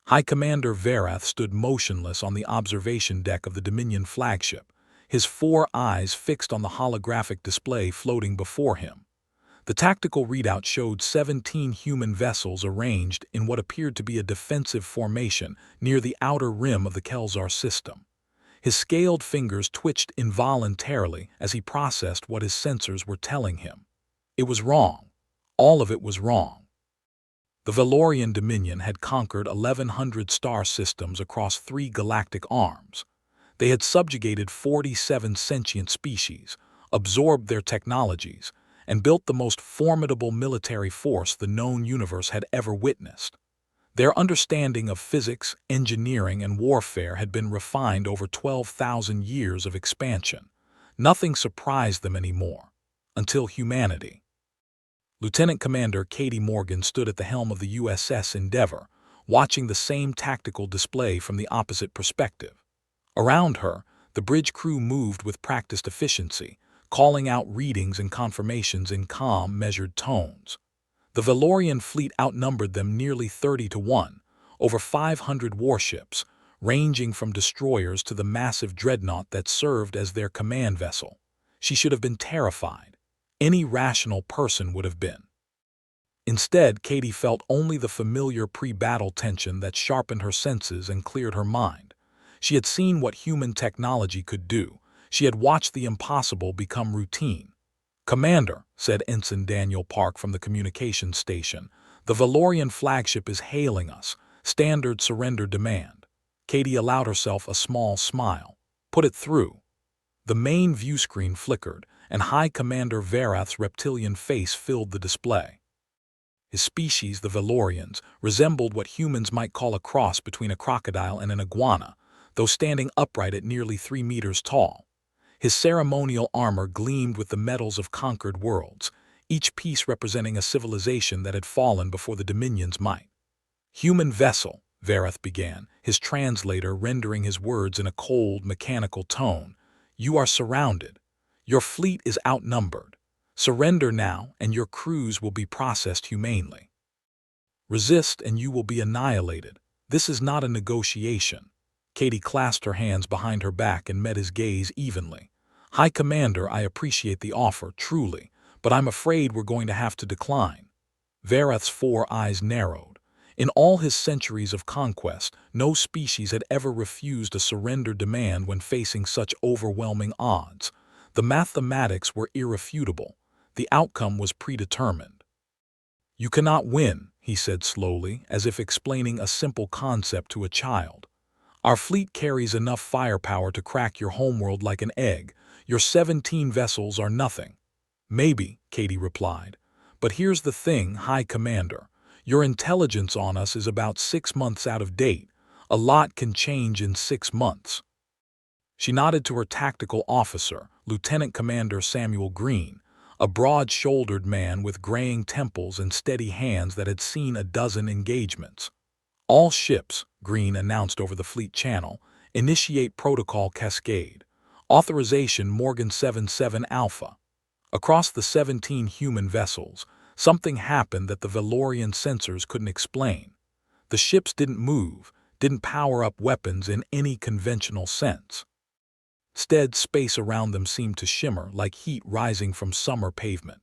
High Commander Varath stood motionless on the observation deck of the Dominion flagship, his 4 eyes fixed on the holographic display floating before him. The tactical readout showed 17 human vessels arranged in what appeared to be a defensive formation near the outer rim of the Kelsar system. His scaled fingers twitched involuntarily as he processed what his sensors were telling him. It was wrong. All of it was wrong. The Valorian Dominion had conquered 1,100 star systems across 3 galactic arms. They had subjugated 47 sentient species, absorbed their technologies, and built the most formidable military force the known universe had ever witnessed. Their understanding of physics, engineering, and warfare had been refined over 12,000 years of expansion. Nothing surprised them anymore, until humanity. Lieutenant Commander Katie Morgan stood at the helm of the USS Endeavour, watching the same tactical display from the opposite perspective. Around her, the bridge crew moved with practiced efficiency, calling out readings and confirmations in calm, measured tones. The Valorian fleet outnumbered them nearly 30-1, over 500 warships, ranging from destroyers to the massive dreadnought that served as their command vessel. She should have been terrified. Any rational person would have been. Instead, Katie felt only the familiar pre-battle tension that sharpened her senses and cleared her mind. She had seen what human technology could do. She had watched the impossible become routine. "Commander," said Ensign Daniel Park from the communications station, "the Valorian flagship is hailing us. Standard surrender demand." Katie allowed herself a small smile. "Put it through." The main view screen flickered, and High Commander Varath's reptilian face filled the display. His species, the Valorians, resembled what humans might call a cross between a crocodile and an iguana, though standing upright at nearly 3 meters tall. His ceremonial armor gleamed with the metals of conquered worlds, each piece representing a civilization that had fallen before the Dominion's might. "Human vessel," Varath began, his translator rendering his words in a cold, mechanical tone. "You are surrounded. Your fleet is outnumbered. Surrender now, and your crews will be processed humanely. Resist, and you will be annihilated. This is not a negotiation." Katie clasped her hands behind her back and met his gaze evenly. "High Commander, I appreciate the offer, truly, but I'm afraid we're going to have to decline." Varath's 4 eyes narrowed. In all his centuries of conquest, no species had ever refused a surrender demand when facing such overwhelming odds. The mathematics were irrefutable. The outcome was predetermined. "You cannot win," he said slowly, as if explaining a simple concept to a child. "Our fleet carries enough firepower to crack your homeworld like an egg. Your 17 vessels are nothing." "Maybe," Katie replied. "But here's the thing, High Commander. Your intelligence on us is about 6 months out of date. A lot can change in 6 months." She nodded to her tactical officer, Lieutenant Commander Samuel Green, a broad-shouldered man with graying temples and steady hands that had seen a dozen engagements. "All ships," Green announced over the fleet channel, "initiate protocol cascade. Authorization Morgan 77 Alpha." Across the 17 human vessels, something happened that the Valorian sensors couldn't explain. The ships didn't move, didn't power up weapons in any conventional sense. Instead, space around them seemed to shimmer like heat rising from summer pavement.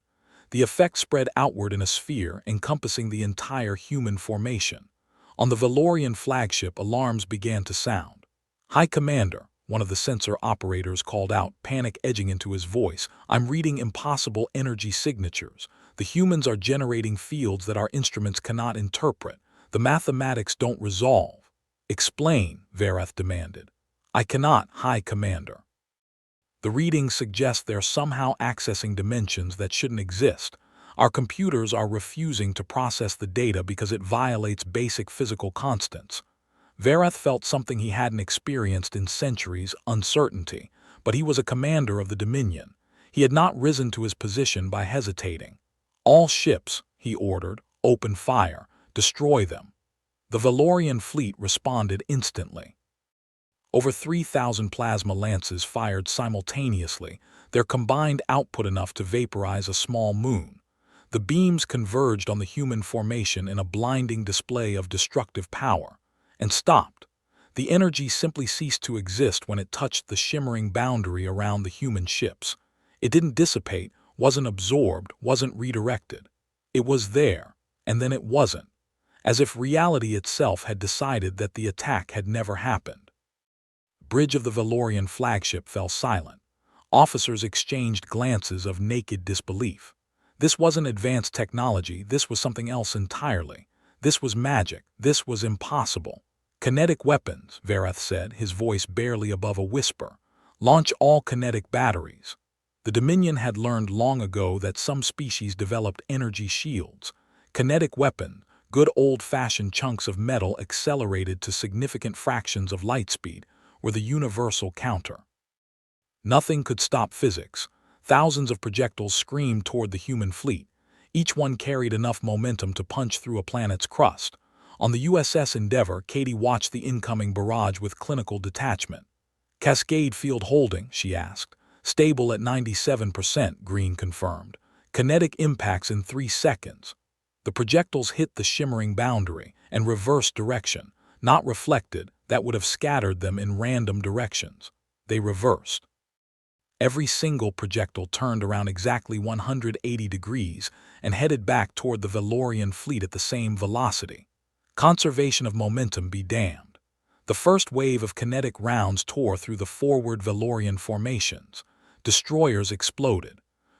The effect spread outward in a sphere encompassing the entire human formation. On the Valorian flagship, alarms began to sound. "High Commander," one of the sensor operators called out, panic edging into his voice, "I'm reading impossible energy signatures. The humans are generating fields that our instruments cannot interpret. The mathematics don't resolve." "Explain," Varath demanded. "I cannot, High Commander. The readings suggest they're somehow accessing dimensions that shouldn't exist. Our computers are refusing to process the data because it violates basic physical constants." Varath felt something he hadn't experienced in centuries: uncertainty. But he was a commander of the Dominion. He had not risen to his position by hesitating. "All ships," he ordered, "open fire. Destroy them." The Valorian fleet responded instantly. Over 3,000 plasma lances fired simultaneously, their combined output enough to vaporize a small moon. The beams converged on the human formation in a blinding display of destructive power. and stopped. The energy simply ceased to exist when it touched the shimmering boundary around the human ships. It didn't dissipate, wasn't absorbed, wasn't redirected. It was there, and then it wasn't, as if reality itself had decided that the attack had never happened. Bridge of the Valorian flagship fell silent. Officers exchanged glances of naked disbelief. This wasn't advanced technology, this was something else entirely. This was magic, this was impossible. Kinetic weapons, Verath said, his voice barely above a whisper. Launch all kinetic batteries. The Dominion had learned long ago that some species developed energy shields. Kinetic weapon, good old-fashioned chunks of metal accelerated to significant fractions of light speed, were the universal counter. Nothing could stop physics. Thousands of projectiles screamed toward the human fleet. Each one carried enough momentum to punch through a planet's crust. On the USS Endeavour, Katie watched the incoming barrage with clinical detachment. Cascade field holding, she asked. Stable at 97%, Green confirmed. Kinetic impacts in 3 seconds. The projectiles hit the shimmering boundary and reversed direction, not reflected, that would have scattered them in random directions. They reversed. Every single projectile turned around exactly 180 degrees and headed back toward the Valorian fleet at the same velocity. Conservation of momentum be damned. The first wave of kinetic rounds tore through the forward Valorian formations. Destroyers exploded.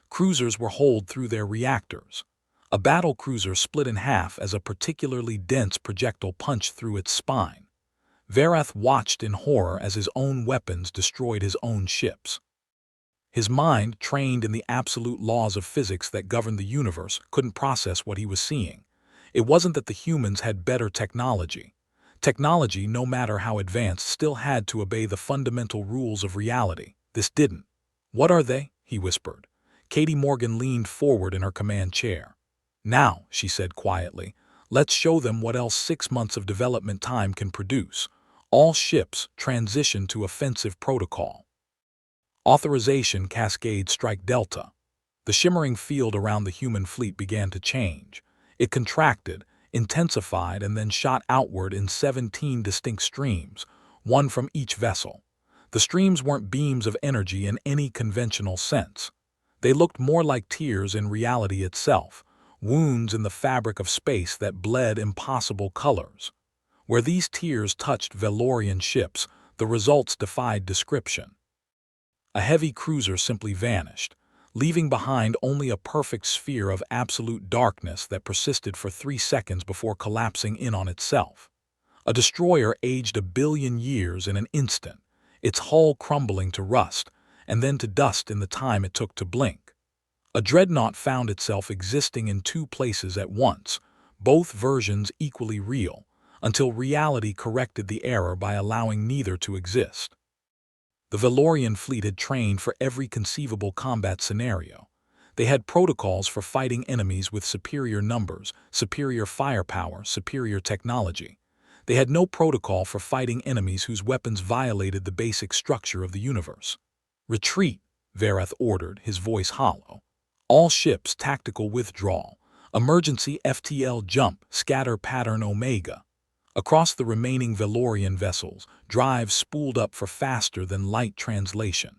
Cruisers were holed through their reactors. A battle cruiser split in half as a particularly dense projectile punched through its spine. Verath watched in horror as his own weapons destroyed his own ships. His mind, trained in the absolute laws of physics that govern the universe, couldn't process what he was seeing. It wasn't that the humans had better technology. Technology, no matter how advanced, still had to obey the fundamental rules of reality. This didn't. What are they? He whispered. Katie Morgan leaned forward in her command chair. Now, she said quietly, let's show them what else 6 months of development time can produce. All ships transition to offensive protocol. Authorization Cascade Strike Delta. The shimmering field around the human fleet began to change. It contracted, intensified, and then shot outward in 17 distinct streams, one from each vessel. The streams weren't beams of energy in any conventional sense. They looked more like tears in reality itself, wounds in the fabric of space that bled impossible colors. Where these tears touched Valorian ships, the results defied description. A heavy cruiser simply vanished, leaving behind only a perfect sphere of absolute darkness that persisted for 3 seconds before collapsing in on itself. A destroyer aged 1 billion years in an instant, its hull crumbling to rust, and then to dust in the time it took to blink. A dreadnought found itself existing in 2 places at once, both versions equally real, until reality corrected the error by allowing neither to exist. The Valorian fleet had trained for every conceivable combat scenario. They had protocols for fighting enemies with superior numbers, superior firepower, superior technology. They had no protocol for fighting enemies whose weapons violated the basic structure of the universe. Retreat, Verath ordered, his voice hollow. All ships tactical withdrawal. Emergency FTL jump, scatter pattern Omega. Across the remaining Valorian vessels, drives spooled up for faster-than-light translation.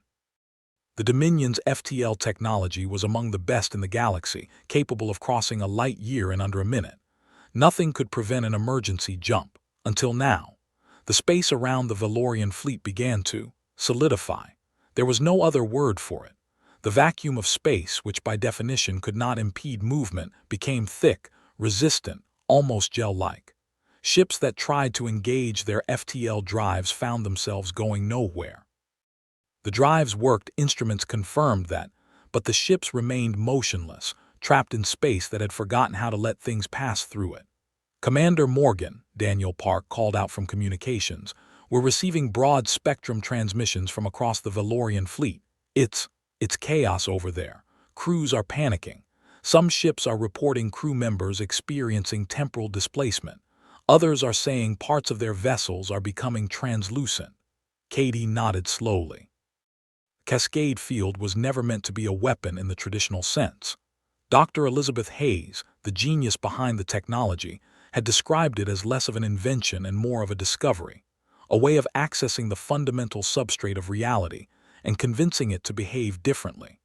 The Dominion's FTL technology was among the best in the galaxy, capable of crossing a light year in under a minute. Nothing could prevent an emergency jump, until now. The space around the Valorian fleet began to solidify. There was no other word for it. The vacuum of space, which by definition could not impede movement, became thick, resistant, almost gel-like. Ships that tried to engage their FTL drives found themselves going nowhere. The drives worked, instruments confirmed that, but the ships remained motionless, trapped in space that had forgotten how to let things pass through it. Commander Morgan, Daniel Park called out from communications, were receiving broad-spectrum transmissions from across the Valorian fleet. It's chaos over there. Crews are panicking. Some ships are reporting crew members experiencing temporal displacement. Others are saying parts of their vessels are becoming translucent. Katie nodded slowly. Cascade Field was never meant to be a weapon in the traditional sense. Dr. Elizabeth Hayes, the genius behind the technology, had described it as less of an invention and more of a discovery, a way of accessing the fundamental substrate of reality and convincing it to behave differently.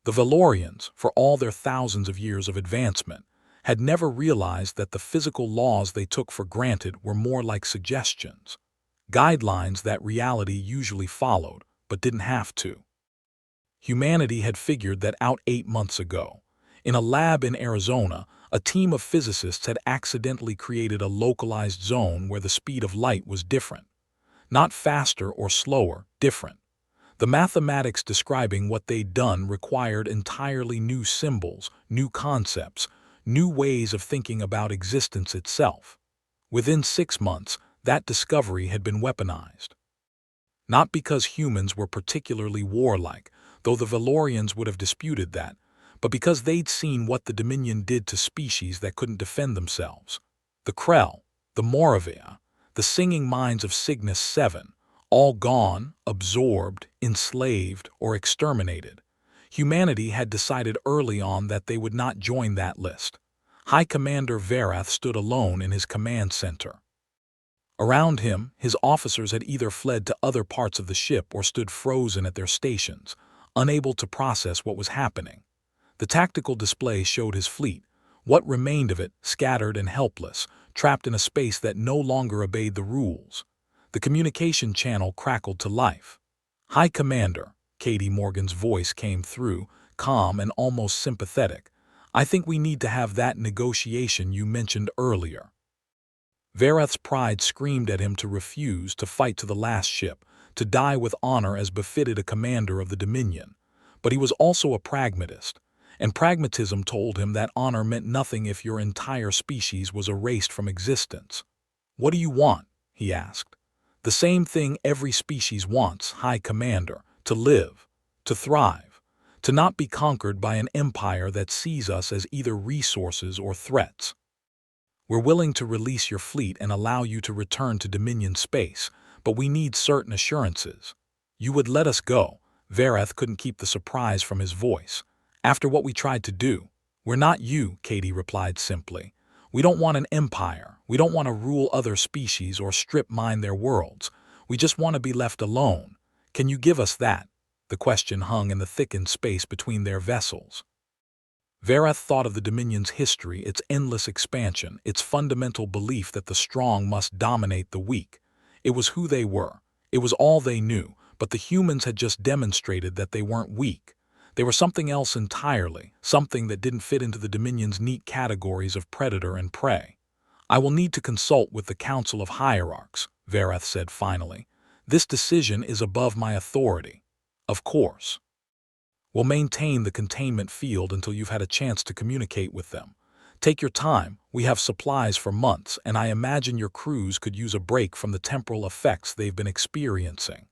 The Valorians, for all their thousands of years of advancement, had never realized that the physical laws they took for granted were more like suggestions, guidelines that reality usually followed but didn't have to. Humanity had figured that out 8 months ago. In a lab in Arizona, a team of physicists had accidentally created a localized zone where the speed of light was different. Not faster or slower, different. The mathematics describing what they'd done required entirely new symbols, new concepts, new ways of thinking about existence itself. Within 6 months, that discovery had been weaponized. Not because humans were particularly warlike, though the Valorians would have disputed that, but because they'd seen what the Dominion did to species that couldn't defend themselves. The Krell, the Moravia, the singing minds of Cygnus VII, all gone, absorbed, enslaved, or exterminated. Humanity had decided early on that they would not join that list. High Commander Varath stood alone in his command center. Around him, his officers had either fled to other parts of the ship or stood frozen at their stations, unable to process what was happening. The tactical display showed his fleet, what remained of it, scattered and helpless, trapped in a space that no longer obeyed the rules. The communication channel crackled to life. "High Commander," Katie Morgan's voice came through, calm and almost sympathetic. "I think we need to have that negotiation you mentioned earlier." Varath's pride screamed at him to refuse, to fight to the last ship, to die with honor as befitted a commander of the Dominion. But he was also a pragmatist, and pragmatism told him that honor meant nothing if your entire species was erased from existence. "What do you want?" he asked. "The same thing every species wants, High Commander, to live, to thrive, to not be conquered by an empire that sees us as either resources or threats. We're willing to release your fleet and allow you to return to Dominion space, but we need certain assurances. You would let us go." Varath couldn't keep the surprise from his voice. "After what we tried to do." "We're not you," Katie replied simply. "We don't want an empire. We don't want to rule other species or strip mine their worlds. We just want to be left alone. Can you give us that?" The question hung in the thickened space between their vessels. Varath thought of the Dominion's history, its endless expansion, its fundamental belief that the strong must dominate the weak. It was who they were. It was all they knew, but the humans had just demonstrated that they weren't weak. They were something else entirely, something that didn't fit into the Dominion's neat categories of predator and prey. "I will need to consult with the Council of Hierarchs," Varath said finally. "This decision is above my authority." "Of course. We'll maintain the containment field until you've had a chance to communicate with them. Take your time, we have supplies for months, and I imagine your crews could use a break from the temporal effects they've been experiencing."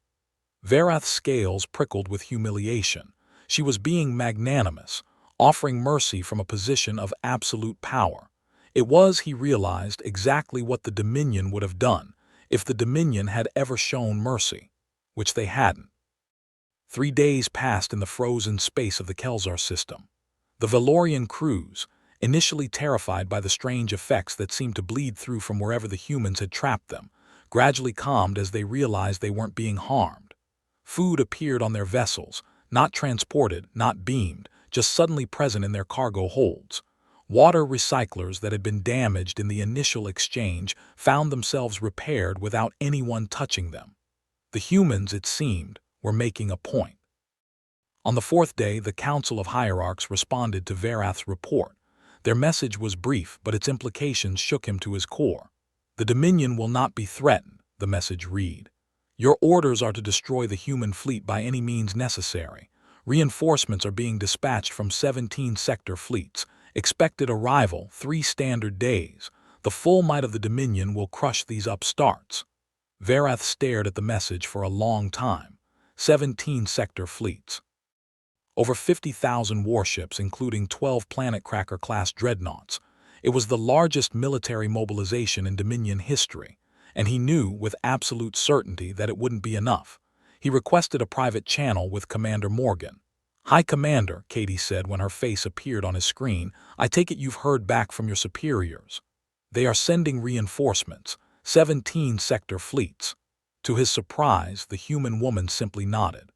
Varath's scales prickled with humiliation. She was being magnanimous, offering mercy from a position of absolute power. It was, he realized, exactly what the Dominion would have done if the Dominion had ever shown mercy, which they hadn't. 3 days passed in the frozen space of the Kelsar system. The Valorian crews, initially terrified by the strange effects that seemed to bleed through from wherever the humans had trapped them, gradually calmed as they realized they weren't being harmed. Food appeared on their vessels, not transported, not beamed, just suddenly present in their cargo holds. Water recyclers that had been damaged in the initial exchange found themselves repaired without anyone touching them. The humans, it seemed, were making a point. On the 4th day, the Council of Hierarchs responded to Varath's report. Their message was brief, but its implications shook him to his core. "The Dominion will not be threatened," the message read. "Your orders are to destroy the human fleet by any means necessary. Reinforcements are being dispatched from 17 sector fleets. Expected arrival 3 standard days. The full might of the Dominion will crush these upstarts." Varath stared at the message for a long time. 17 sector fleets. Over 50,000 warships, including 12 Planet Cracker-class dreadnoughts. It was the largest military mobilization in Dominion history, and he knew with absolute certainty that it wouldn't be enough. He requested a private channel with Commander Morgan. "High Commander," Katie said when her face appeared on his screen, "I take it you've heard back from your superiors." They are sending reinforcements, 17 sector fleets. To his surprise, the human woman simply nodded.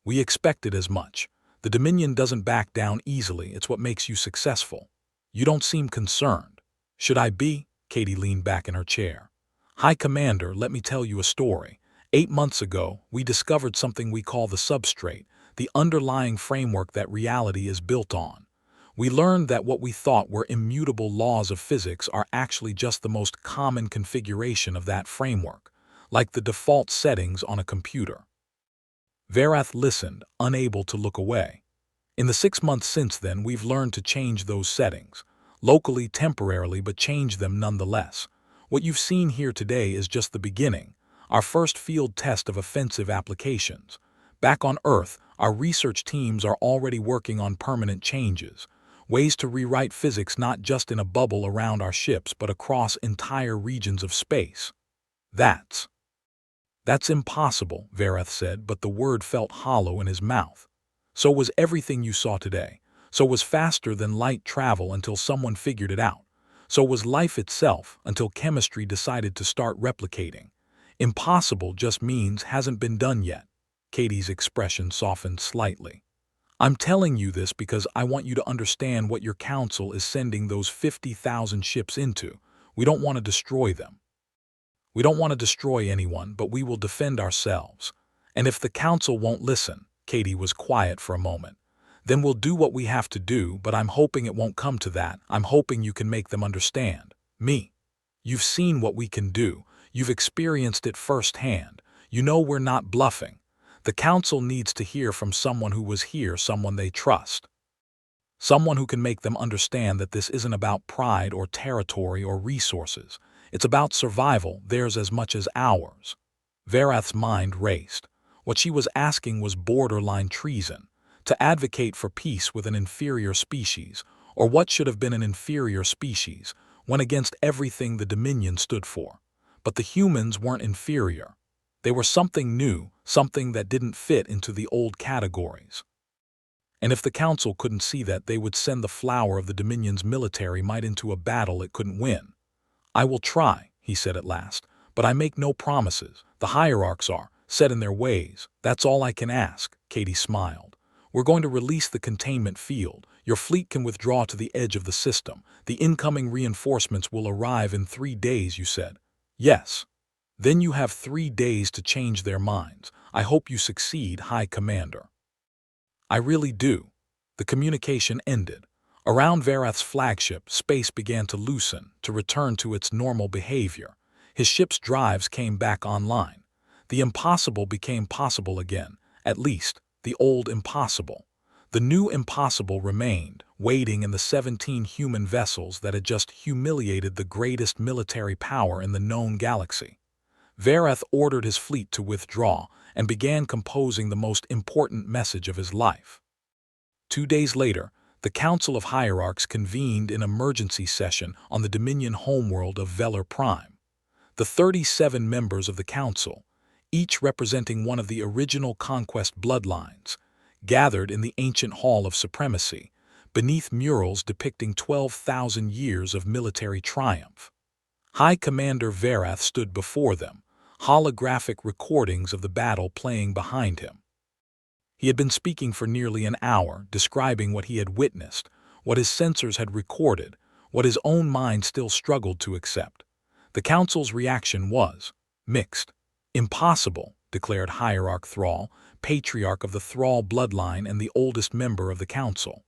We expected as much. The Dominion doesn't back down easily, it's what makes you successful. You don't seem concerned. Should I be? Katie leaned back in her chair. High Commander, let me tell you a story. 8 months ago, we discovered something we call the substrate, the underlying framework that reality is built on. We learned that what we thought were immutable laws of physics are actually just the most common configuration of that framework, like the default settings on a computer. Verath listened, unable to look away. In the 6 months since then, we've learned to change those settings, locally, temporarily, but change them nonetheless. What you've seen here today is just the beginning, our first field test of offensive applications. Back on Earth, our research teams are already working on permanent changes, ways to rewrite physics not just in a bubble around our ships but across entire regions of space. That's impossible, Verath said, but the word felt hollow in his mouth. So was everything you saw today. So was faster than light travel until someone figured it out. So was life itself until chemistry decided to start replicating. Impossible just means hasn't been done yet. Katie's expression softened slightly. I'm telling you this because I want you to understand what your council is sending those 50,000 ships into. We don't want to destroy them. We don't want to destroy anyone, but we will defend ourselves. And if the council won't listen, Katie was quiet for a moment, then we'll do what we have to do, but I'm hoping it won't come to that. I'm hoping you can make them understand. Me. You've seen what we can do. You've experienced it firsthand. You know we're not bluffing. The council needs to hear from someone who was here, someone they trust. Someone who can make them understand that this isn't about pride or territory or resources. It's about survival, theirs as much as ours. Verath's mind raced. What she was asking was borderline treason, to advocate for peace with an inferior species, or what should have been an inferior species, went against everything the Dominion stood for. But the humans weren't inferior. They were something new, something that didn't fit into the old categories. And if the Council couldn't see that, they would send the flower of the Dominion's military might into a battle it couldn't win. I will try, he said at last, but I make no promises. The hierarchs are set in their ways. That's all I can ask, Katie smiled. We're going to release the containment field. Your fleet can withdraw to the edge of the system. The incoming reinforcements will arrive in 3 days, you said. Yes. Then you have 3 days to change their minds. I hope you succeed, High Commander. I really do. The communication ended. Around Verath's flagship, space began to loosen, to return to its normal behavior. His ship's drives came back online. The impossible became possible again, at least, the old impossible. The new impossible remained, waiting in the 17 human vessels that had just humiliated the greatest military power in the known galaxy. Verath ordered his fleet to withdraw and began composing the most important message of his life. 2 days later, the Council of Hierarchs convened in emergency session on the Dominion homeworld of Velar Prime. The 37 members of the Council, each representing one of the original conquest bloodlines, gathered in the ancient Hall of Supremacy, beneath murals depicting 12,000 years of military triumph. High Commander Verath stood before them, holographic recordings of the battle playing behind him. He had been speaking for nearly an hour, describing what he had witnessed, what his sensors had recorded, what his own mind still struggled to accept. The Council's reaction was mixed. Impossible, declared Hierarch Thrall, patriarch of the Thrall bloodline and the oldest member of the Council.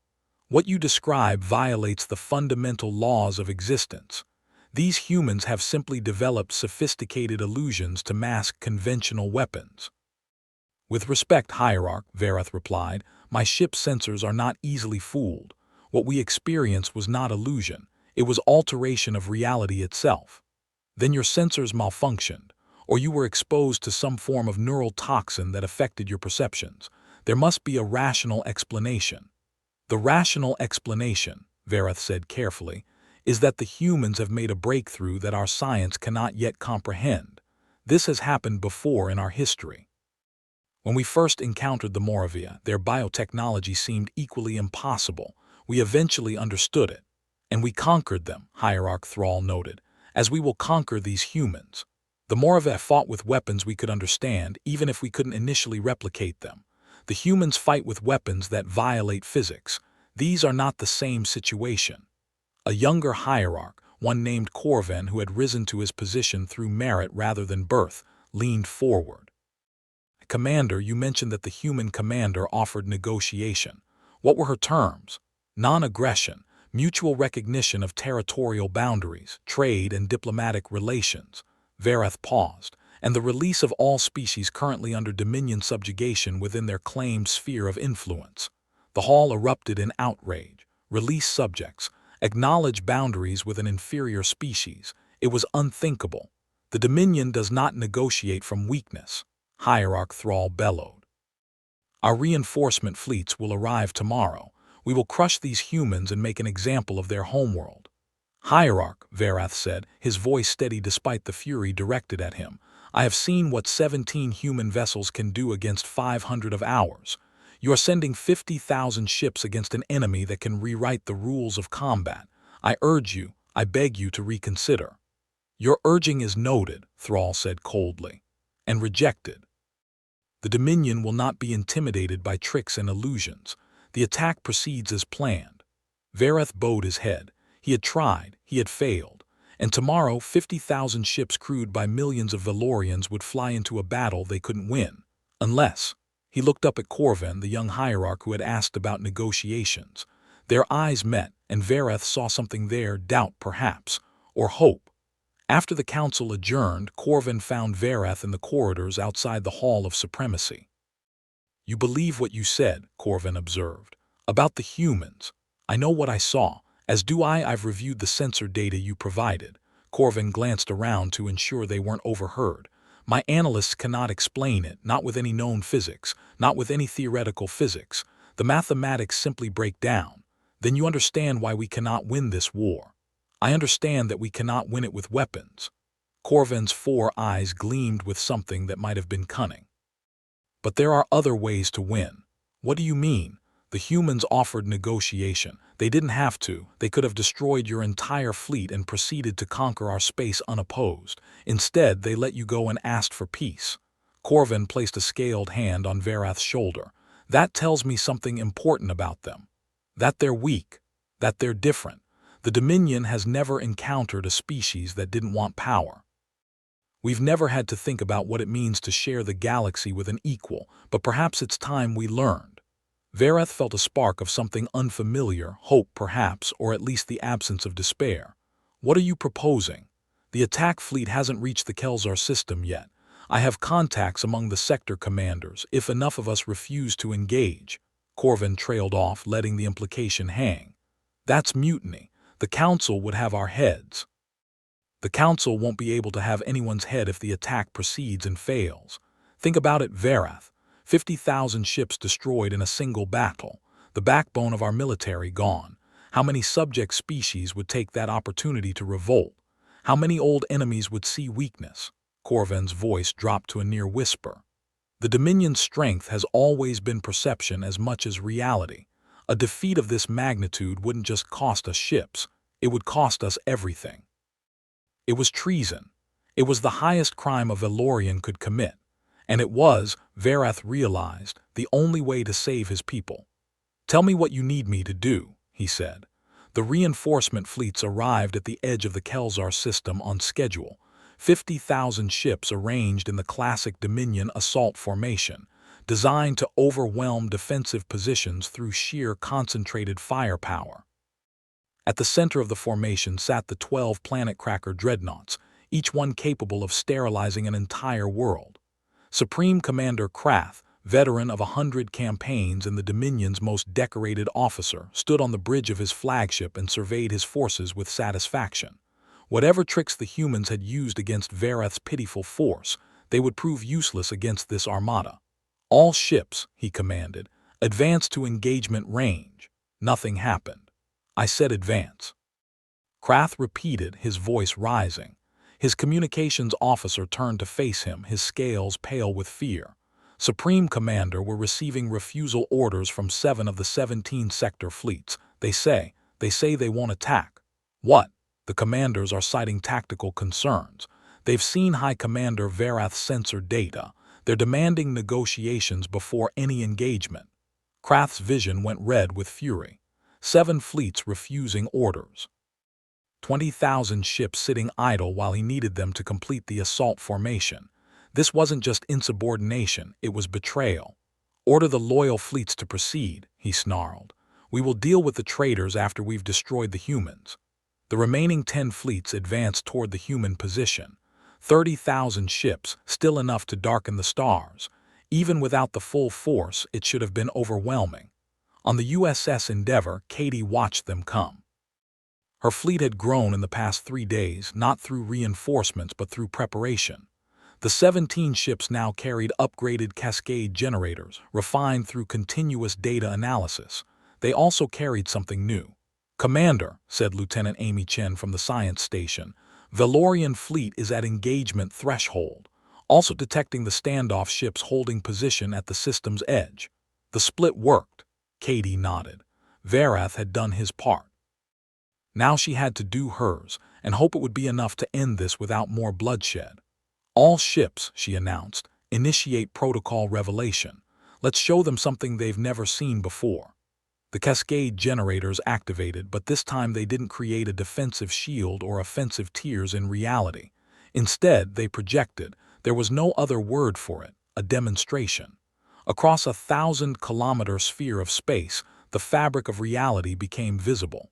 What you describe violates the fundamental laws of existence. These humans have simply developed sophisticated illusions to mask conventional weapons. With respect, Hierarch, Verath replied, my ship's sensors are not easily fooled. What we experienced was not illusion, it was alteration of reality itself. Then your sensors malfunctioned, or you were exposed to some form of neural toxin that affected your perceptions. There must be a rational explanation. The rational explanation, Verath said carefully, is that the humans have made a breakthrough that our science cannot yet comprehend. This has happened before in our history. When we first encountered the Moravia, their biotechnology seemed equally impossible. We eventually understood it. And we conquered them, Hierarch Thrall noted, as we will conquer these humans. The Moraveth fought with weapons we could understand, even if we couldn't initially replicate them. The humans fight with weapons that violate physics. These are not the same situation. A younger hierarch, one named Corvin, who had risen to his position through merit rather than birth, leaned forward. Commander, you mentioned that the human commander offered negotiation. What were her terms? Non-aggression, mutual recognition of territorial boundaries, trade and diplomatic relations. Vareth paused, and the release of all species currently under Dominion subjugation within their claimed sphere of influence. The hall erupted in outrage. Release subjects. Acknowledge boundaries with an inferior species. It was unthinkable. The Dominion does not negotiate from weakness. Hierarch Thrall bellowed. Our reinforcement fleets will arrive tomorrow. We will crush these humans and make an example of their homeworld. Hierarch, Varath said, his voice steady despite the fury directed at him. I have seen what 17 human vessels can do against 500 of ours. You are sending 50,000 ships against an enemy that can rewrite the rules of combat. I urge you, I beg you to reconsider. Your urging is noted, Thrall said coldly, and rejected. The Dominion will not be intimidated by tricks and illusions. The attack proceeds as planned. Vareth bowed his head. He had tried, he had failed, and tomorrow 50,000 ships crewed by millions of Valorians would fly into a battle they couldn't win, unless— He looked up at Corvin, the young hierarch who had asked about negotiations. Their eyes met, and Vareth saw something there, doubt perhaps, or hope. After the council adjourned, Corvin found Vareth in the corridors outside the Hall of Supremacy. You believe what you said, Corvin observed. About the humans. I know what I saw. As do I. I've reviewed the sensor data you provided. Corvin glanced around to ensure they weren't overheard. My analysts cannot explain it, not with any known physics, not with any theoretical physics. The mathematics simply break down. Then you understand why we cannot win this war. I understand that we cannot win it with weapons. Corvin's 4 eyes gleamed with something that might have been cunning. But there are other ways to win. What do you mean? The humans offered negotiation. They didn't have to. They could have destroyed your entire fleet and proceeded to conquer our space unopposed. Instead, they let you go and asked for peace. Corvin placed a scaled hand on Varath's shoulder. That tells me something important about them. That they're weak. That they're different. The Dominion has never encountered a species that didn't want power. We've never had to think about what it means to share the galaxy with an equal, but perhaps it's time we learned. Vareth felt a spark of something unfamiliar, hope perhaps, or at least the absence of despair. What are you proposing? The attack fleet hasn't reached the Kelzar system yet. I have contacts among the sector commanders, if enough of us refuse to engage. Corvin trailed off, letting the implication hang. That's mutiny. The Council would have our heads. The Council won't be able to have anyone's head if the attack proceeds and fails. Think about it, Varath. 50,000 ships destroyed in a single battle. The backbone of our military gone. How many subject species would take that opportunity to revolt? How many old enemies would see weakness? Corvin's voice dropped to a near whisper. The Dominion's strength has always been perception as much as reality. A defeat of this magnitude wouldn't just cost us ships. It would cost us everything. It was treason. It was the highest crime a Valorian could commit. And it was, Varath realized, the only way to save his people. Tell me what you need me to do, he said. The reinforcement fleets arrived at the edge of the Kelzar system on schedule. 50,000 ships arranged in the classic Dominion assault formation, designed to overwhelm defensive positions through sheer concentrated firepower. At the center of the formation sat the 12 planet-cracker dreadnoughts, each one capable of sterilizing an entire world. Supreme Commander Krath, veteran of 100 campaigns and the Dominion's most decorated officer, stood on the bridge of his flagship and surveyed his forces with satisfaction. Whatever tricks the humans had used against Varath's pitiful force, they would prove useless against this armada. All ships, he commanded, advance to engagement range. Nothing happened. I said advance. Krath repeated, his voice rising. His communications officer turned to face him, his scales pale with fear. Supreme Commander, we're receiving refusal orders from 7 of the 17 sector fleets. They say they won't attack. What? The commanders are citing tactical concerns. They've seen High Commander Varath's censored data. They're demanding negotiations before any engagement. Krath's vision went red with fury. 7 fleets refusing orders. 20,000 ships sitting idle while he needed them to complete the assault formation. This wasn't just insubordination, it was betrayal. Order the loyal fleets to proceed, he snarled. We will deal with the traitors after we've destroyed the humans. The remaining 10 fleets advanced toward the human position. 30,000 ships, still enough to darken the stars. Even without the full force, it should have been overwhelming. On the USS Endeavour, Katie watched them come. Her fleet had grown in the past 3 days, not through reinforcements but through preparation. The 17 ships now carried upgraded cascade generators, refined through continuous data analysis. They also carried something new. "Commander," said Lieutenant Amy Chen from the science station, "Valorian fleet is at engagement threshold, also detecting the standoff ships holding position at the system's edge." The split worked. Katie nodded. Varath had done his part. Now she had to do hers, and hope it would be enough to end this without more bloodshed. "All ships," she announced, "initiate protocol revelation. Let's show them something they've never seen before." The cascade generators activated, but this time they didn't create a defensive shield or offensive tiers in reality. Instead, they projected, there was no other word for it, a demonstration. Across a 1,000-kilometer sphere of space, the fabric of reality became visible.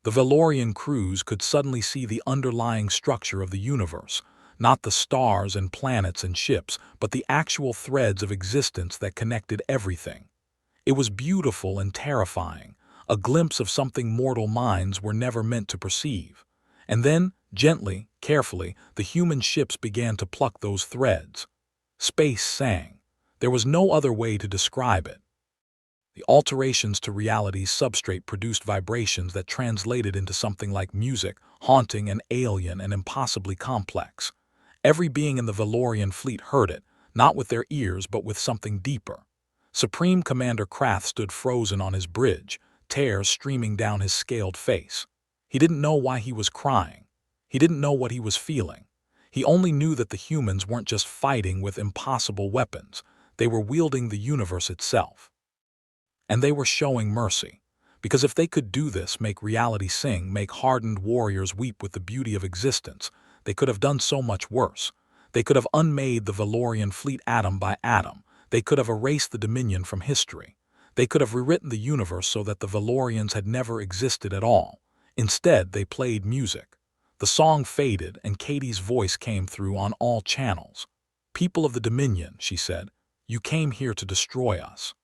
The Valorian crews could suddenly see the underlying structure of the universe, not the stars and planets and ships, but the actual threads of existence that connected everything. It was beautiful and terrifying, a glimpse of something mortal minds were never meant to perceive. And then, gently, carefully, the human ships began to pluck those threads. Space sang. There was no other way to describe it. The alterations to reality's substrate produced vibrations that translated into something like music, haunting and alien and impossibly complex. Every being in the Valorian fleet heard it, not with their ears but with something deeper. Supreme Commander Krath stood frozen on his bridge, tears streaming down his scaled face. He didn't know why he was crying. He didn't know what he was feeling. He only knew that the humans weren't just fighting with impossible weapons. They were wielding the universe itself. And they were showing mercy. Because if they could do this, make reality sing, make hardened warriors weep with the beauty of existence, they could have done so much worse. They could have unmade the Valorian fleet atom by atom. They could have erased the Dominion from history. They could have rewritten the universe so that the Valorians had never existed at all. Instead, they played music. The song faded, and Katie's voice came through on all channels. "People of the Dominion," she said, "you came here to destroy us.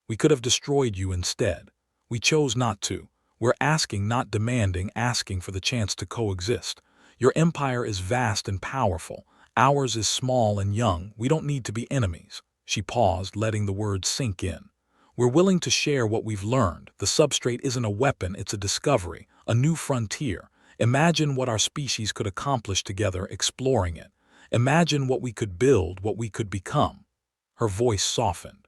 We could have destroyed you instead. We chose not to. We're asking, not demanding, asking for the chance to coexist. Your empire is vast and powerful. Ours is small and young. We don't need to be enemies." She paused, letting the words sink in. "We're willing to share what we've learned. The substrate isn't a weapon, it's a discovery, a new frontier. Imagine what our species could accomplish together exploring it. Imagine what we could build, what we could become." Her voice softened.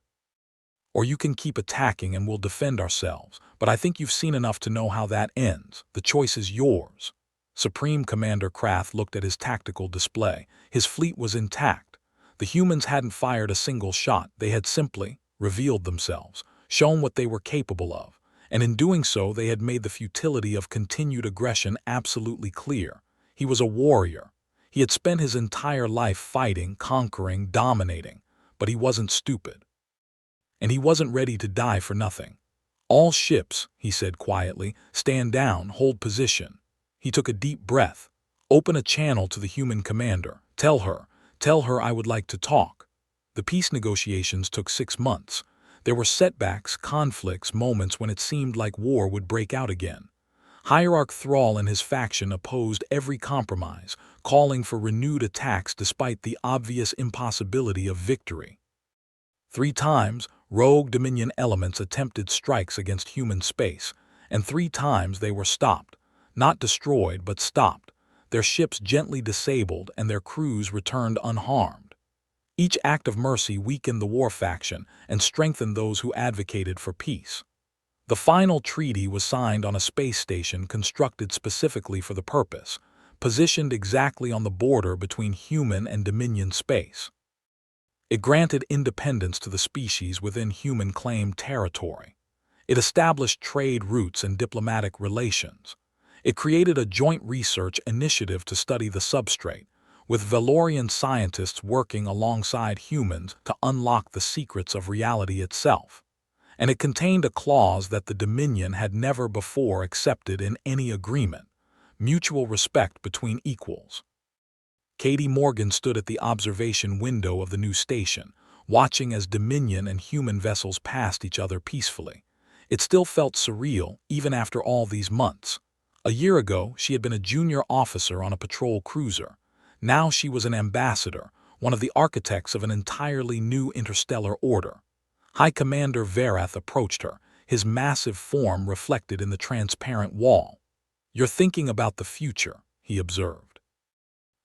"Or you can keep attacking and we'll defend ourselves, but I think you've seen enough to know how that ends. The choice is yours." Supreme Commander Krath looked at his tactical display. His fleet was intact. The humans hadn't fired a single shot. They had simply revealed themselves, shown what they were capable of, and in doing so they had made the futility of continued aggression absolutely clear. He was a warrior. He had spent his entire life fighting, conquering, dominating, but he wasn't stupid. And he wasn't ready to die for nothing. "All ships," he said quietly, "stand down, hold position." He took a deep breath. "Open a channel to the human commander. Tell her I would like to talk." The peace negotiations took 6 months. There were setbacks, conflicts, moments when it seemed like war would break out again. Hierarch Thrall and his faction opposed every compromise, calling for renewed attacks despite the obvious impossibility of victory. 3 times, rogue Dominion elements attempted strikes against human space, and 3 times they were stopped. Not destroyed, but stopped. Their ships gently disabled and their crews returned unharmed. Each act of mercy weakened the war faction and strengthened those who advocated for peace. The final treaty was signed on a space station constructed specifically for the purpose, positioned exactly on the border between human and Dominion space. It granted independence to the species within human-claimed territory. It established trade routes and diplomatic relations. It created a joint research initiative to study the substrate, with Valorian scientists working alongside humans to unlock the secrets of reality itself. And it contained a clause that the Dominion had never before accepted in any agreement: mutual respect between equals. Katie Morgan stood at the observation window of the new station, watching as Dominion and human vessels passed each other peacefully. It still felt surreal, even after all these months. A year ago, she had been a junior officer on a patrol cruiser. Now she was an ambassador, one of the architects of an entirely new interstellar order. High Commander Verath approached her, his massive form reflected in the transparent wall. "You're thinking about the future," he observed.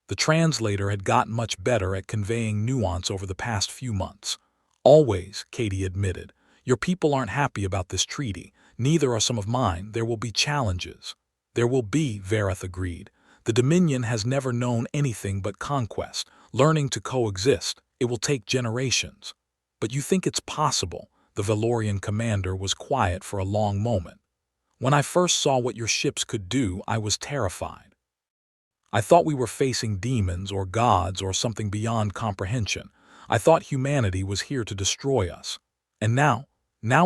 The translator had gotten much better at conveying nuance over the past few months. "Always," Katie admitted. "Your people aren't happy about this treaty. Neither are some of mine. There will be challenges." "There will be," Verath agreed. "The Dominion has never known anything but conquest. Learning to coexist, it will take generations." "But you think it's possible?" The Valorian commander was quiet for a long moment. "When I first saw what your ships could do, I was terrified. I thought we were facing demons or gods or something beyond comprehension. I thought humanity was here to destroy us. And now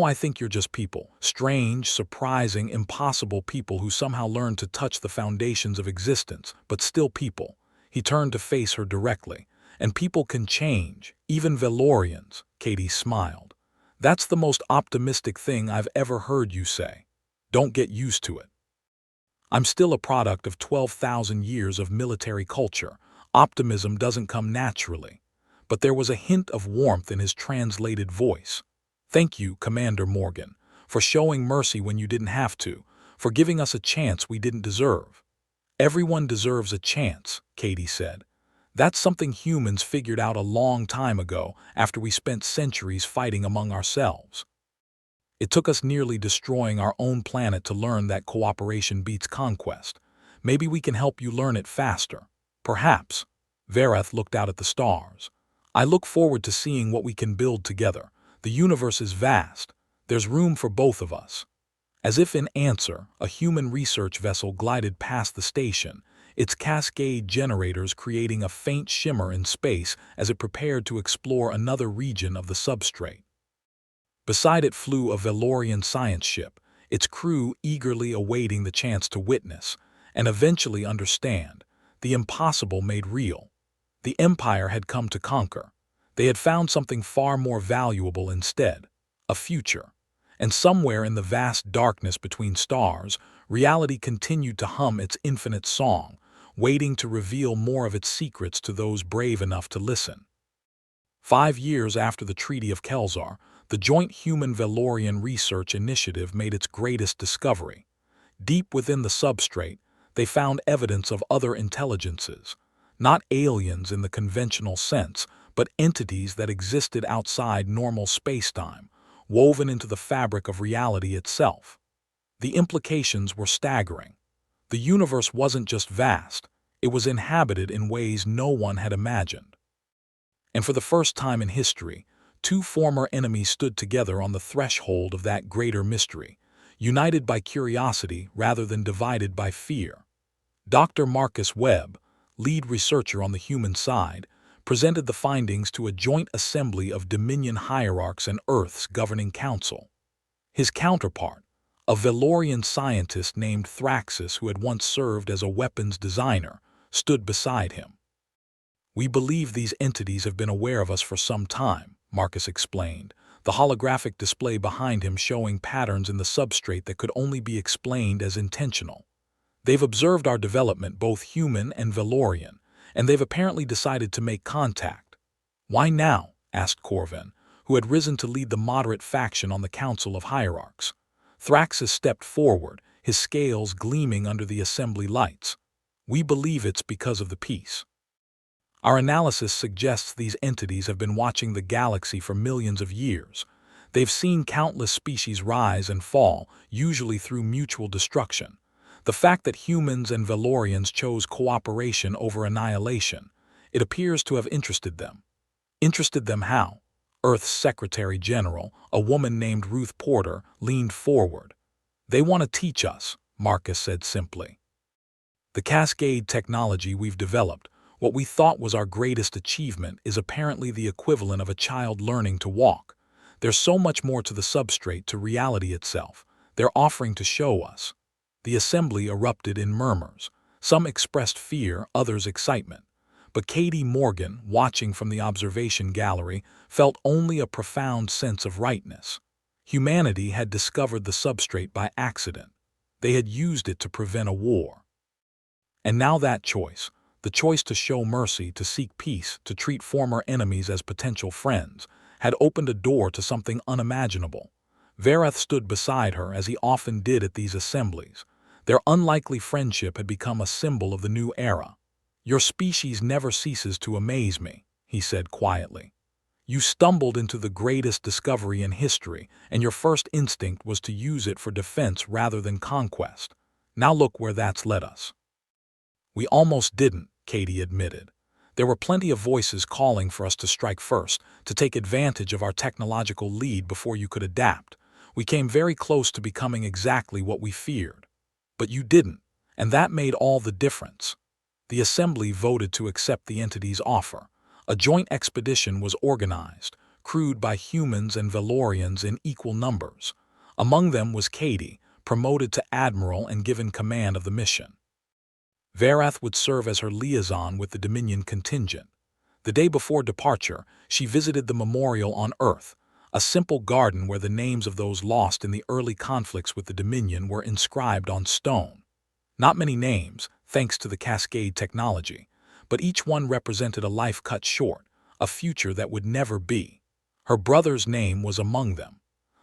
I think you're just people. Strange, surprising, impossible people who somehow learned to touch the foundations of existence, but still people." He turned to face her directly. "And people can change, even Valorians," Katie smiled. "That's the most optimistic thing I've ever heard you say. Don't get used to it. I'm still a product of 12,000 years of military culture. Optimism doesn't come naturally." But there was a hint of warmth in his translated voice. "Thank you, Commander Morgan, for showing mercy when you didn't have to, for giving us a chance we didn't deserve." "Everyone deserves a chance," Katie said. "That's something humans figured out a long time ago after we spent centuries fighting among ourselves. It took us nearly destroying our own planet to learn that cooperation beats conquest. Maybe we can help you learn it faster. Perhaps." Verath looked out at the stars. "I look forward to seeing what we can build together. The universe is vast. There's room for both of us." As if in answer, a human research vessel glided past the station, its cascade generators creating a faint shimmer in space as it prepared to explore another region of the substrate. Beside it flew a Valorian science ship, its crew eagerly awaiting the chance to witness, and eventually understand, the impossible made real. The Empire had come to conquer. They had found something far more valuable instead: a future. And somewhere in the vast darkness between stars, reality continued to hum its infinite song, waiting to reveal more of its secrets to those brave enough to listen. 5 years after the Treaty of Kelsar, the Joint Human-Valorian Research Initiative made its greatest discovery. Deep within the substrate, they found evidence of other intelligences, not aliens in the conventional sense, but entities that existed outside normal spacetime, woven into the fabric of reality itself. The implications were staggering. The universe wasn't just vast, it was inhabited in ways no one had imagined. And for the first time in history, two former enemies stood together on the threshold of that greater mystery, united by curiosity rather than divided by fear. Dr. Marcus Webb, lead researcher on the human side, presented the findings to a joint assembly of Dominion hierarchs and Earth's governing council. His counterpart, a Valorian scientist named Thraxus who had once served as a weapons designer, stood beside him. "We believe these entities have been aware of us for some time," Marcus explained, the holographic display behind him showing patterns in the substrate that could only be explained as intentional. "They've observed our development, both human and Valorian, and they've apparently decided to make contact." "Why now?" asked Corvin, who had risen to lead the moderate faction on the Council of Hierarchs. Thraxus stepped forward, his scales gleaming under the assembly lights. "We believe it's because of the peace. Our analysis suggests these entities have been watching the galaxy for millions of years. They've seen countless species rise and fall, usually through mutual destruction. The fact that humans and Valorians chose cooperation over annihilation, it appears to have interested them. Interested them how? Earth's Secretary General, a woman named Ruth Porter, leaned forward. "They want to teach us," Marcus said simply. "The cascade technology we've developed, what we thought was our greatest achievement, is apparently the equivalent of a child learning to walk. There's so much more to the substrate, to reality itself. They're offering to show us." The assembly erupted in murmurs. Some expressed fear, others excitement. But Katie Morgan, watching from the observation gallery, felt only a profound sense of rightness. Humanity had discovered the substrate by accident. They had used it to prevent a war. And now that choice, the choice to show mercy, to seek peace, to treat former enemies as potential friends, had opened a door to something unimaginable. Verath stood beside her, as he often did at these assemblies. Their unlikely friendship had become a symbol of the new era. "Your species never ceases to amaze me," he said quietly. "You stumbled into the greatest discovery in history, and your first instinct was to use it for defense rather than conquest. Now look where that's led us." "We almost didn't," Katie admitted. "There were plenty of voices calling for us to strike first, to take advantage of our technological lead before you could adapt. We came very close to becoming exactly what we feared. But you didn't, and that made all the difference." The assembly voted to accept the entity's offer. A joint expedition was organized, crewed by humans and Valorians in equal numbers. Among them was Katie, promoted to admiral and given command of the mission. Verath would serve as her liaison with the Dominion contingent. The day before departure, she visited the memorial on Earth, a simple garden where the names of those lost in the early conflicts with the Dominion were inscribed on stone. Not many names, thanks to the cascade technology, but each one represented a life cut short, a future that would never be. Her brother's name was among them.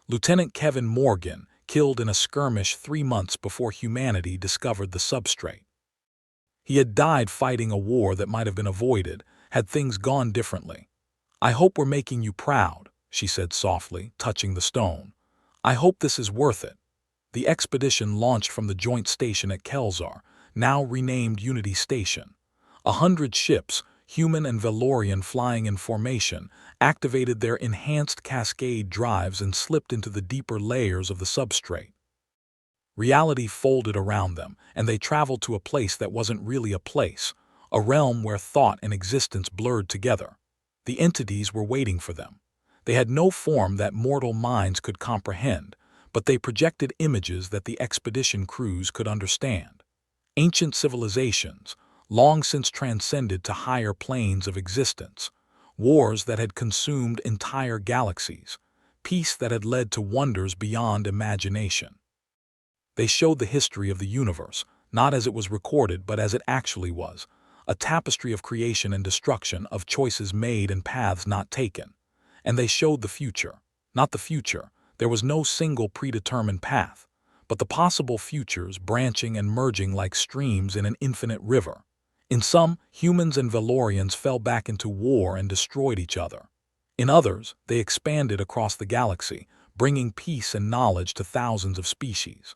Lieutenant Kevin Morgan, killed in a skirmish 3 months before humanity discovered the substrate. He had died fighting a war that might have been avoided, had things gone differently. "I hope we're making you proud," she said softly, touching the stone. "I hope this is worth it." The expedition launched from the joint station at Kelzar, now renamed Unity Station. 100 ships, human and Valorian flying in formation, activated their enhanced cascade drives and slipped into the deeper layers of the substrate. Reality folded around them, and they traveled to a place that wasn't really a place, a realm where thought and existence blurred together. The entities were waiting for them. They had no form that mortal minds could comprehend, but they projected images that the expedition crews could understand. Ancient civilizations, long since transcended to higher planes of existence, wars that had consumed entire galaxies, peace that had led to wonders beyond imagination. They showed the history of the universe, not as it was recorded but as it actually was, a tapestry of creation and destruction, of choices made and paths not taken. And they showed the future, not the future. There was no single predetermined path, but the possible futures branching and merging like streams in an infinite river. In some, humans and Valorians fell back into war and destroyed each other. In others, they expanded across the galaxy, bringing peace and knowledge to thousands of species.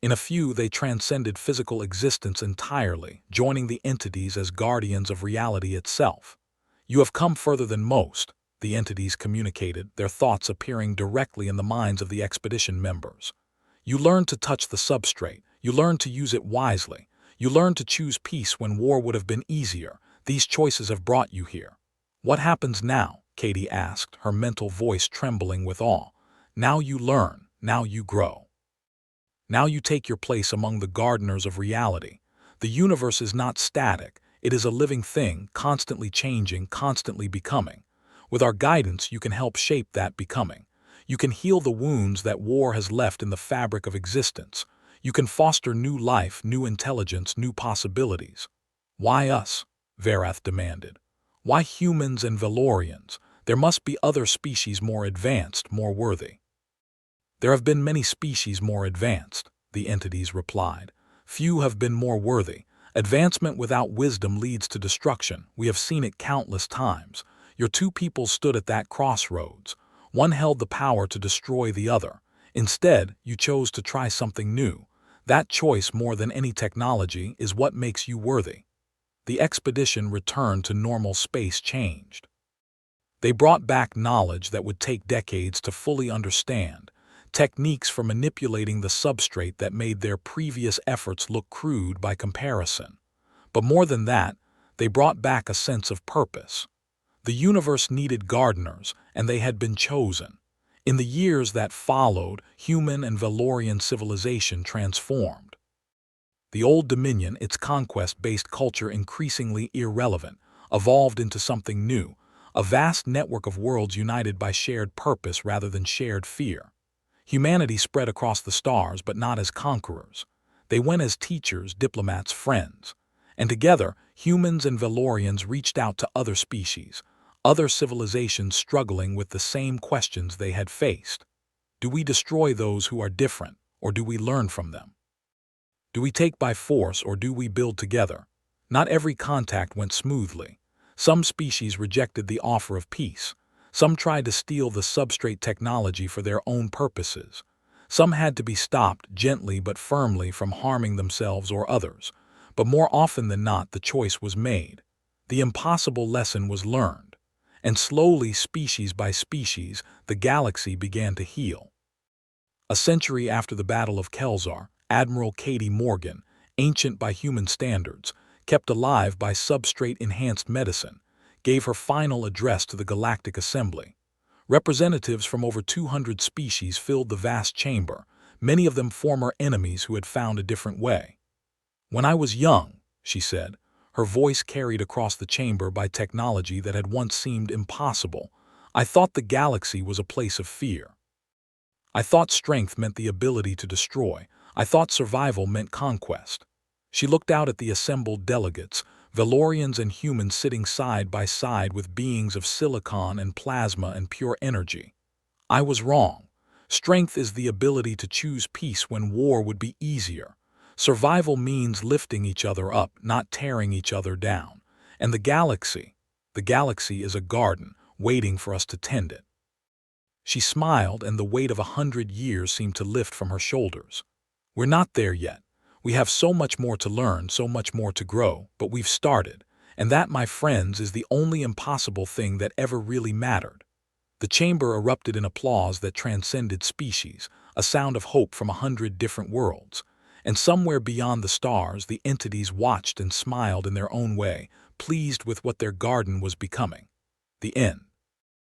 In a few, they transcended physical existence entirely, joining the entities as guardians of reality itself. "You have come further than most," the entities communicated, their thoughts appearing directly in the minds of the expedition members. "You learned to touch the substrate. You learned to use it wisely. You learned to choose peace when war would have been easier. These choices have brought you here." "What happens now?" Katie asked, her mental voice trembling with awe. "Now you learn. Now you grow. Now you take your place among the gardeners of reality. The universe is not static. It is a living thing, constantly changing, constantly becoming. With our guidance, you can help shape that becoming. You can heal the wounds that war has left in the fabric of existence. You can foster new life, new intelligence, new possibilities." "Why us?" Verath demanded. "Why humans and Valorians? There must be other species more advanced, more worthy." "There have been many species more advanced," the entities replied. "Few have been more worthy. Advancement without wisdom leads to destruction. We have seen it countless times. Your two peoples stood at that crossroads. One held the power to destroy the other. Instead, you chose to try something new. That choice, more than any technology, is what makes you worthy. The expedition returned to normal space changed. They brought back knowledge that would take decades to fully understand, techniques for manipulating the substrate that made their previous efforts look crude by comparison. But more than that, they brought back a sense of purpose. The universe needed gardeners, and they had been chosen. In the years that followed, human and Valorian civilization transformed. The Old Dominion, its conquest-based culture increasingly irrelevant, evolved into something new, a vast network of worlds united by shared purpose rather than shared fear. Humanity spread across the stars, but not as conquerors. They went as teachers, diplomats, friends. And together, humans and Valorians reached out to other species, other civilizations struggling with the same questions they had faced. Do we destroy those who are different, or do we learn from them? Do we take by force, or do we build together? Not every contact went smoothly. Some species rejected the offer of peace. Some tried to steal the substrate technology for their own purposes. Some had to be stopped gently but firmly from harming themselves or others. But more often than not, the choice was made. The impossible lesson was learned. And slowly, species by species, the galaxy began to heal. A century after the Battle of Kelzar, Admiral Katie Morgan, ancient by human standards, kept alive by substrate-enhanced medicine, gave her final address to the Galactic Assembly. Representatives from over 200 species filled the vast chamber, many of them former enemies who had found a different way. "When I was young," she said, her voice carried across the chamber by technology that had once seemed impossible, "I thought the galaxy was a place of fear. I thought strength meant the ability to destroy. I thought survival meant conquest." She looked out at the assembled delegates, Valorians and humans sitting side by side with beings of silicon and plasma and pure energy. "I was wrong. Strength is the ability to choose peace when war would be easier. Survival means lifting each other up, not tearing each other down. And the galaxy is a garden, waiting for us to tend it." She smiled, and the weight of 100 years seemed to lift from her shoulders. "We're not there yet. We have so much more to learn, so much more to grow, but we've started. And that, my friends, is the only impossible thing that ever really mattered." The chamber erupted in applause that transcended species, a sound of hope from 100 different worlds. And somewhere beyond the stars, the entities watched and smiled in their own way, pleased with what their garden was becoming. The end.